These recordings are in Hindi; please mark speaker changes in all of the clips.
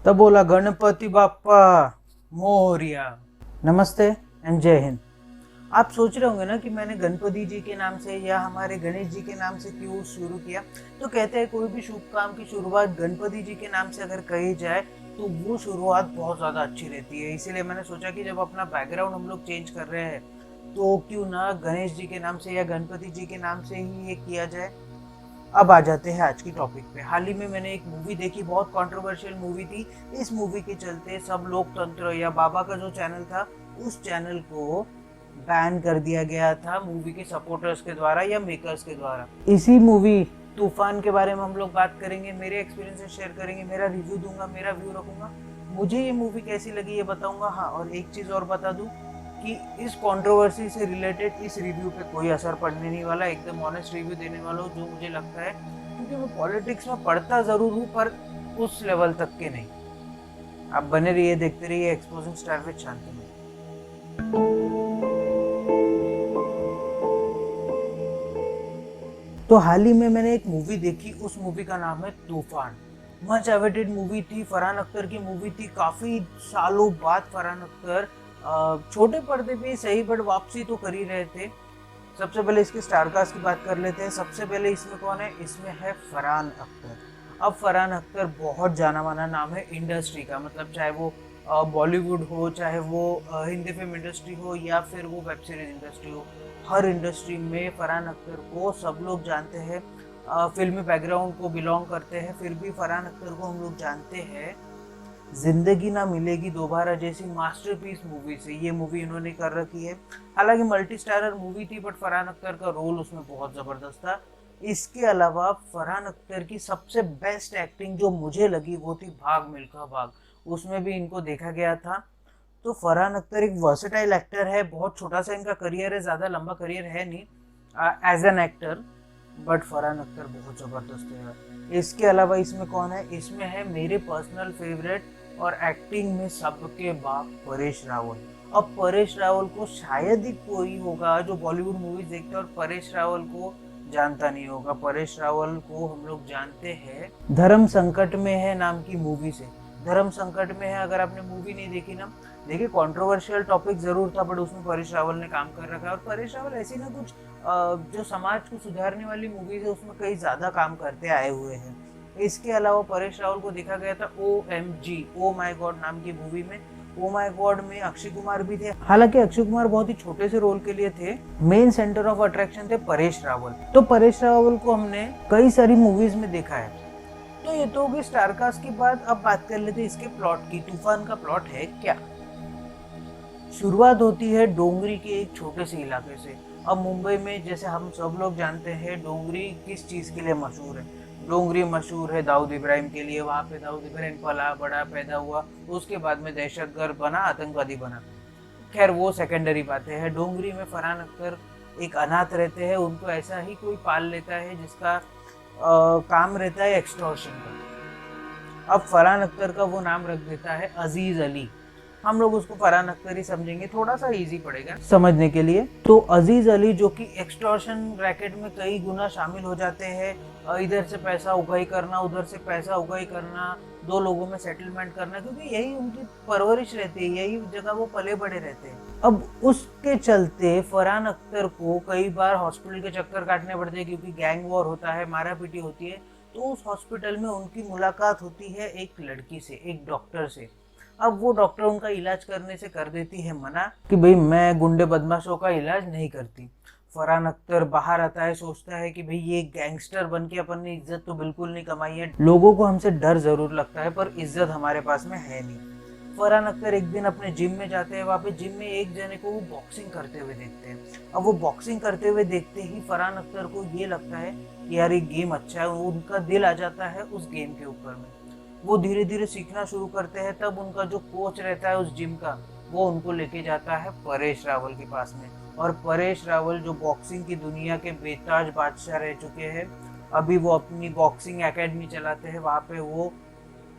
Speaker 1: तब बोला गणपति बाप्पा मोरिया। नमस्ते एंड जय हिंद। आप सोच रहे होंगे ना कि मैंने गणपति जी के नाम से या हमारे गणेश जी के नाम से क्यों शुरू किया। तो कहते हैं कोई भी शुभ काम की शुरुआत गणपति जी के नाम से अगर कही जाए तो वो शुरुआत बहुत ज़्यादा अच्छी रहती है। इसीलिए मैंने सोचा कि जब अपना बैकग्राउंड हम लोग चेंज कर रहे हैं तो क्यों ना गणेश जी के नाम से या गणपति जी के नाम से ही ये किया जाए। अब आ जाते हैं आज की टॉपिक पे। हाल ही में मैंने एक मूवी देखी, बहुत कंट्रोवर्शियल मूवी थी। इस मूवी के चलते सब लोकतंत्र या बाबा का जो चैनल था उस चैनल को बैन कर दिया गया था मूवी के सपोर्टर्स के द्वारा या मेकर्स के द्वारा। इसी मूवी तूफान के बारे में हम लोग बात करेंगे, मेरे एक्सपीरियंसेस शेयर करेंगे, मेरा रिव्यू दूंगा, मेरा व्यू रखूंगा, मुझे ये मूवी कैसी लगी ये बताऊंगा। हाँ, और एक चीज़ और बता दूं कि इस कंट्रोवर्सी से रिलेटेड इस रिव्यू पे कोई असर पड़ने नहीं वाला। एकदम ऑनेस्ट रिव्यू देने वाला हूँ जो मुझे लगता है, क्योंकि मैं पॉलिटिक्स में पढ़ता ज़रूर हूँ पर उस लेवल तक के नहीं। आप बने रहिए, देखते रहिए एक्सपोजिंग स्टार विद शांति। तो हाल ही में मैंने एक मूवी देखी, उस मूवी का नाम है तूफान। मच अवेटेड मूवी थी, फरहान अख्तर की मूवी थी। काफ़ी सालों बाद फरहान अख्तर छोटे पर्दे पे सही बट वापसी तो कर ही रहे थे। सबसे पहले इसके स्टारकास्ट की बात कर लेते हैं। सबसे पहले इसमें कौन है? इसमें है फरहान अख्तर। अब फरहान अख्तर बहुत जाना माना नाम है इंडस्ट्री का, मतलब चाहे वो बॉलीवुड हो, चाहे वो हिंदी फिल्म इंडस्ट्री हो या फिर वो वेब सीरीज इंडस्ट्री हो, हर इंडस्ट्री में फरहान अख्तर को सब लोग जानते हैं। फिल्मी बैकग्राउंड को बिलोंग करते हैं फिर भी फरहान अख्तर को हम लोग जानते हैं जिंदगी ना मिलेगी दोबारा जैसी मास्टरपीस मूवी से। ये मूवी इन्होंने कर रखी है। हालांकि मल्टी स्टारर मूवी थी बट फरहान अख्तर का रोल उसमें बहुत ज़बरदस्त था। इसके अलावा फरहान अख्तर की सबसे बेस्ट एक्टिंग जो मुझे लगी वो थी भाग मिल्खा भाग। उसमें भी इनको देखा गया था। तो फरहान अख्तर एक वर्सेटाइल एक्टर है। बहुत छोटा सा इनका करियर है, ज़्यादा लंबा करियर है नहीं as an actor, but Farhan Akhtar बहुत ज़बरदस्त है। इसके अलावा इसमें कौन है? इसमें है मेरे पर्सनल फेवरेट और एक्टिंग में सबके बाप परेश रावल। अब परेश रावल को शायद ही कोई होगा जो बॉलीवुड मूवीज देखते हैं और परेश रावल को जानता नहीं होगा। परेश रावल को हम लोग जानते हैं धर्म संकट में है नाम की मूवी से। धर्म संकट में है, अगर आपने मूवी नहीं देखी ना, देखिए कंट्रोवर्शियल टॉपिक जरूर था बट उसमें परेश रावल ने काम कर रखा है। और परेश रावल ऐसी ना कुछ जो समाज को सुधारने वाली मूवीज है उसमें कई ज्यादा काम करते आए हुए हैं। इसके अलावा परेश रावल को देखा गया था OMG, ओ माई गॉड नाम की मूवी में। ओ माई गॉड में अक्षय कुमार भी थे। हालांकि अक्षय कुमार बहुत ही छोटे से रोल के लिए थे, मेन सेंटर ऑफ अट्रैक्शन थे परेश रावल। तो परेश रावल को हमने कई सारी मूवीज में देखा है। तो ये तो होगी स्टारकास्ट की बात। अब बात कर लेते हैं इसके प्लॉट की। तूफान का प्लॉट है क्या? शुरुआत होती है डोंगरी के एक छोटे से इलाके से। अब मुंबई में जैसे हम सब लोग जानते हैं डोंगरी किस चीज़ के लिए मशहूर है। डोंगरी मशहूर है दाऊद इब्राहिम के लिए। वहाँ पे दाऊद इब्राहिम पला बड़ा पैदा हुआ, उसके बाद में दहशतगर्द बना, आतंकवादी बना। खैर वो सेकेंडरी बातें हैं। डोंगरी में फरहान अख्तर एक अनाथ रहते हैं, उनको ऐसा ही कोई पाल लेता है जिसका काम रहता है एक्सटॉर्शन का। अब फरहान अख्तर का वो नाम रख देता है अजीज अली। हम लोग उसको फरहान अख्तर ही समझेंगे, थोड़ा सा इजी पड़ेगा समझने के लिए। तो अजीज अली जो कि एक्सटॉर्शन रैकेट में कई गुना शामिल हो जाते हैं। इधर से पैसा उगाही करना, उधर से पैसा उगाही करना, दो लोगों में सेटलमेंट करना, क्योंकि यही उनकी परवरिश रहती है, यही जगह वो पले बड़े रहते हैं। अब उसके चलते फरहान अख्तर को कई बार हॉस्पिटल के चक्कर काटने पड़ते हैं क्योंकि गैंग वॉर होता है, मारा पीटी होती है। तो उस हॉस्पिटल में उनकी मुलाकात होती है एक लड़की से, एक डॉक्टर से। अब वो डॉक्टर उनका इलाज करने से कर देती है मना कि भाई मैं गुंडे बदमाशों का इलाज नहीं करती। फरहान अख्तर बाहर आता है, सोचता है कि भाई ये गैंगस्टर बन के अपन ने इज्जत तो बिल्कुल नहीं कमाई है, लोगों को हमसे डर जरूर लगता है पर इज्जत हमारे पास में है नहीं। फरहान अख्तर एक दिन अपने जिम में जाते हैं, वहाँ पे जिम में एक जने को वो बॉक्सिंग करते हुए देखते हैं। अब वो बॉक्सिंग करते हुए देखते ही फरहान अख्तर को ये लगता है कि यार ये गेम अच्छा है, उनका दिल आ जाता है उस गेम के ऊपर में। वो धीरे धीरे सीखना शुरू करते हैं। तब उनका जो कोच रहता है उस जिम का, वो उनको लेके जाता है परेश रावल के पास में। और परेश रावल जो बॉक्सिंग की दुनिया के बेताज बादशाह रह चुके हैं, अभी वो अपनी बॉक्सिंग एकेडमी चलाते हैं। वहाँ पे वो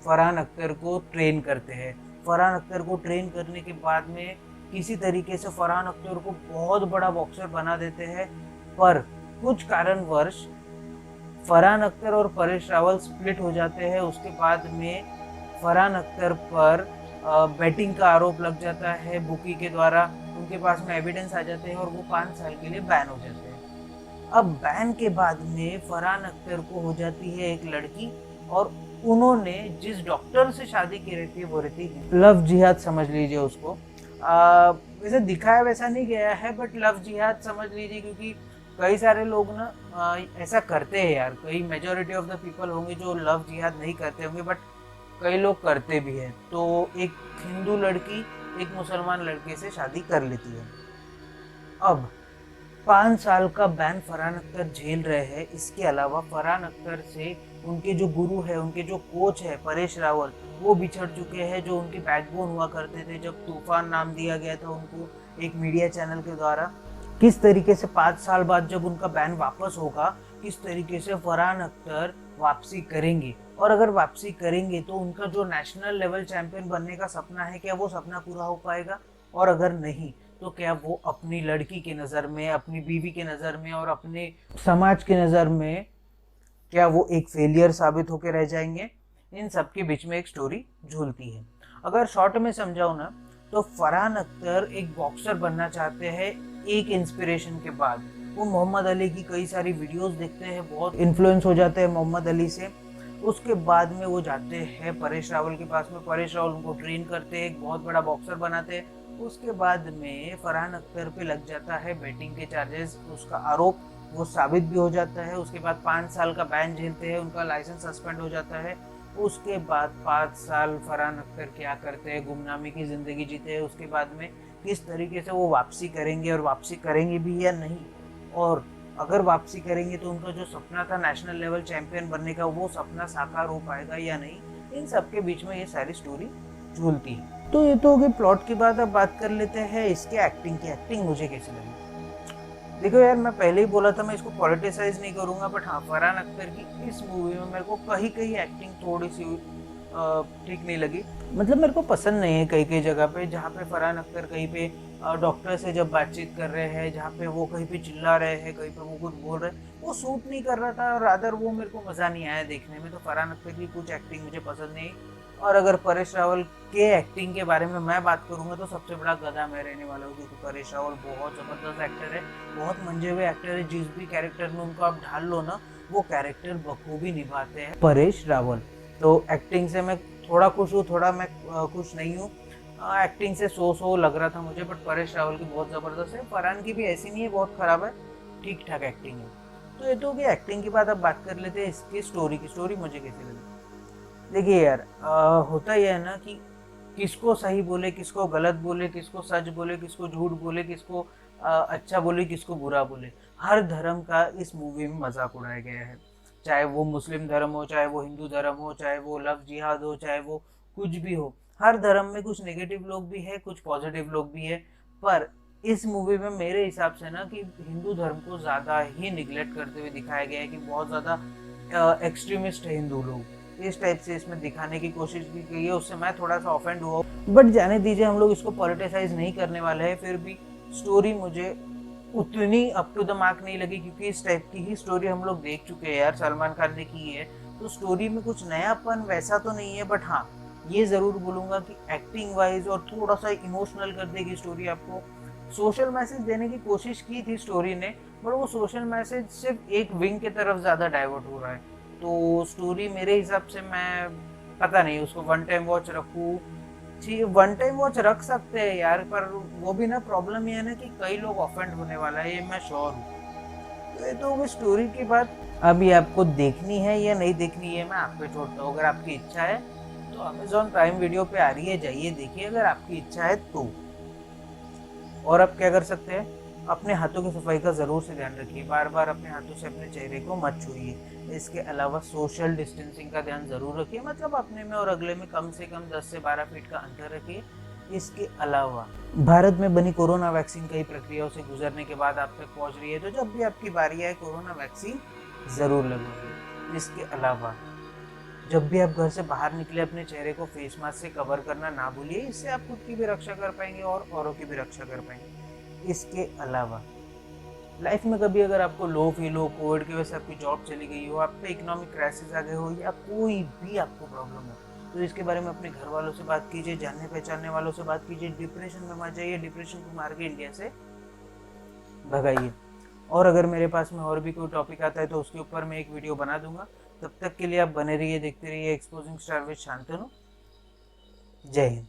Speaker 1: फरहान अख्तर को ट्रेन करते हैं। फरहान अख्तर को ट्रेन करने के बाद में किसी तरीके से फरहान अख्तर को बहुत बड़ा बॉक्सर बना देते हैं। पर कुछ कारणवश फरहान अख्तर और परेश रावल स्प्लिट हो जाते हैं। उसके बाद में फरहान अख्तर पर बेटिंग का आरोप लग जाता है बुकी के द्वारा, उनके पास में एविडेंस आ जाते हैं और वो 5 साल के लिए बैन हो जाते हैं। अब बैन के बाद में फरहान अख्तर को हो जाती है एक लड़की, और उन्होंने जिस डॉक्टर से शादी की रहती है वो रहती है लव जिहाद, समझ लीजिए उसको। वैसे दिखाया वैसा नहीं गया है, बट लव जिहाद समझ लीजिए, क्योंकि कई सारे लोग ना ऐसा करते हैं यार। कई मेजोरिटी ऑफ द पीपल होंगे जो लव जिहाद नहीं करते होंगे, बट कई लोग करते भी हैं। तो एक हिंदू लड़की एक मुसलमान लड़के से शादी कर लेती है। अब 5 साल का बैन फरहान अख्तर झेल रहे हैं। इसके अलावा फरहान अख्तर से उनके जो गुरु है, उनके जो कोच है परेश रावल, वो बिछड़ चुके हैं, जो उनके बैकबोन हुआ करते थे जब तूफान नाम दिया गया था उनको एक मीडिया चैनल के द्वारा। किस तरीके से 5 साल बाद जब उनका बैन वापस होगा, किस तरीके से फरहान अख्तर वापसी करेंगे, और अगर वापसी करेंगे तो उनका जो नेशनल लेवल चैंपियन बनने का सपना है, क्या वो सपना पूरा हो पाएगा, और अगर नहीं तो क्या वो अपनी लड़की की नज़र में, अपनी बीवी की नज़र में और अपने समाज की नज़र में क्या वो एक फेलियर साबित होकर रह जाएंगे। इन सब के बीच में एक स्टोरी झूलती है। अगर शॉर्ट में समझाऊं ना, तो फरहान अख्तर एक बॉक्सर बनना चाहते हैं एक इंस्पिरेशन के बाद। वो मोहम्मद अली की कई सारी वीडियोस देखते हैं, बहुत इन्फ्लुएंस हो जाते हैं मोहम्मद अली से। उसके बाद में वो जाते हैं परेश रावल के पास में, परेश रावल उनको ट्रेन करते हैं, एक बहुत बड़ा बॉक्सर बनाते हैं। उसके बाद में फरहान अख्तर पे लग जाता है बेटिंग के चार्जेस, उसका आरोप वो साबित भी हो जाता है। उसके बाद 5 साल का बैन झेलते हैं, उनका लाइसेंस सस्पेंड हो जाता है। उसके बाद 5 साल फरहान अख्तर क्या करते हैं, गुमनामी की ज़िंदगी जीते हैं। उसके बाद में किस तरीके से वो वापसी करेंगे, और वापसी करेंगे भी या नहीं, और अगर वापसी करेंगे तो उनका जो सपना था नेशनल लेवल चैंपियन बनने का, वो सपना साकार हो पाएगा या नहीं। इन सब के बीच में ये सारी स्टोरी झूलती है। तो ये तो हो गई प्लॉट की बात। अब बात कर लेते हैं इसके एक्टिंग की। एक्टिंग मुझे कैसी लगी? देखो यार, मैं पहले ही बोला था मैं इसको पॉलिटिसाइज नहीं करूंगा, बट हाँ, फरहान अख्तर की इस मूवी में मेरे को कहीं कहीं एक्टिंग थोड़ी सी ठीक नहीं लगी। मतलब मेरे को पसंद नहीं है कई कई जगह पे, जहाँ पे फरहान अख्तर कहीं पे डॉक्टर से जब बातचीत कर रहे हैं, जहाँ पे वो कहीं पे चिल्ला रहे हैं, कहीं पे वो कुछ बोल रहे हैं, वो सूट नहीं कर रहा था। रादर वो मेरे को मज़ा नहीं आया देखने में। तो फरहान अख्तर की कुछ एक्टिंग मुझे पसंद नहीं। और अगर परेश रावल के एक्टिंग के बारे में मैं बात करूंगा तो सबसे बड़ा गधा मैं रहने वाला हूँ, क्योंकि परेश रावल बहुत ज़बरदस्त एक्टर है, बहुत मंजे हुए एक्टर है। जिस भी कैरेक्टर में उनको आप ढाल लो ना, वो कैरेक्टर बखूबी निभाते हैं परेश रावल। तो एक्टिंग से मैं थोड़ा खुश हूँ, थोड़ा मैं खुश नहीं हूँ। एक्टिंग से सो लग रहा था मुझे, बट परेश रावल की बहुत ज़बरदस्त है। फरहान की भी ऐसी नहीं है बहुत ख़राब है, ठीक ठाक एक्टिंग है। तो ये तो हो गई एक्टिंग की बात। अब बात कर लेते हैं इसकी स्टोरी की। स्टोरी मुझे कैसी लगी? देखिए यार, होता यह है ना कि किसको सही बोले, किसको गलत बोले, किसको सच बोले, किसको झूठ बोले, किसको अच्छा बोले, किसको बुरा बोले। हर धर्म का इस मूवी में मजाक उड़ाया गया है। चाहे वो मुस्लिम धर्म हो, चाहे वो हिंदू धर्म हो, चाहे वो लव जिहाद हो, चाहे वो कुछ भी हो। हर धर्म में कुछ नेगेटिव लोग भी है, कुछ पॉजिटिव लोग भी है। पर इस मूवी में मेरे हिसाब से ना कि हिंदू धर्म को ज़्यादा ही निगलेक्ट करते हुए दिखाया गया है, कि बहुत ज़्यादा एक्सट्रीमिस्ट है हिंदू लोग। इस टाइप से इसमें दिखाने की कोशिश की गई है, उससे मैं थोड़ा सा ऑफेंड हुआ। बट जाने दीजिए, हम लोग इसको पॉलिटिसाइज नहीं करने वाले हैं। फिर भी स्टोरी मुझे उतनी अप टू द मार्क नहीं लगी, क्योंकि इस टाइप की ही स्टोरी हम लोग देख चुके हैं यार, सलमान खान ने की है। तो स्टोरी में कुछ नयापन वैसा तो नहीं है, बट हाँ, ये ज़रूर बोलूँगा कि एक्टिंग वाइज और थोड़ा सा इमोशनल कर देगी स्टोरी आपको। सोशल मैसेज देने की कोशिश की थी स्टोरी ने, बट वो सोशल मैसेज सिर्फ एक विंग की तरफ ज़्यादा डाइवर्ट हो रहा है। तो स्टोरी मेरे हिसाब से, मैं पता नहीं, उसको वन टाइम वॉच रखूँ। ठीक, वन टाइम वॉच रख सकते हैं यार, पर वो भी ना प्रॉब्लम ये है ना कि कई लोग ऑफेंड होने वाला है, ये मैं श्योर हूँ। तो ये तो स्टोरी की बात। अभी आपको देखनी है या नहीं देखनी है मैं आप पे छोड़ता हूँ। अगर आपकी इच्छा है तो अमेजॉन प्राइम वीडियो पे आ रही है, जाइए देखिए, अगर आपकी इच्छा है तो। और आप क्या कर सकते हैं, अपने हाथों की सफाई का ज़रूर से ध्यान रखिए। बार बार अपने हाथों से अपने चेहरे को मत छूइए। इसके अलावा सोशल डिस्टेंसिंग का ध्यान ज़रूर रखिए, मतलब अपने में और अगले में कम से कम 10 से 12 फीट का अंतर रखिए। इसके अलावा भारत में बनी कोरोना वैक्सीन कई प्रक्रियाओं से गुजरने के बाद आप तक पहुंच रही है, तो जब भी आपकी बारी आए कोरोना वैक्सीन ज़रूर लगवाइए। इसके अलावा जब भी आप घर से बाहर निकले, अपने चेहरे को फेस मास्क से कवर करना ना भूलिए। इससे आप खुद की भी रक्षा कर पाएंगे और औरों की भी रक्षा कर पाएंगे। इसके अलावा लाइफ में कभी अगर आपको लो फील हो, कोविड की वजह से आपकी जॉब चली गई हो, आप पे इकोनॉमिक क्राइसिस आ गए हो, या कोई भी आपको प्रॉब्लम हो, तो इसके बारे में अपने घर वालों से बात कीजिए, जानने पहचानने वालों से बात कीजिए। डिप्रेशन में मत जाइए, डिप्रेशन को मार के इंडिया से भगाइए। और अगर मेरे पास में और भी कोई टॉपिक आता है तो उसके ऊपर मैं एक वीडियो बना दूंगा। तब तक के लिए आप बने रहिए, देखते रहिए एक्सपोजिंग स्टार विद शांतनु। जय हिंद।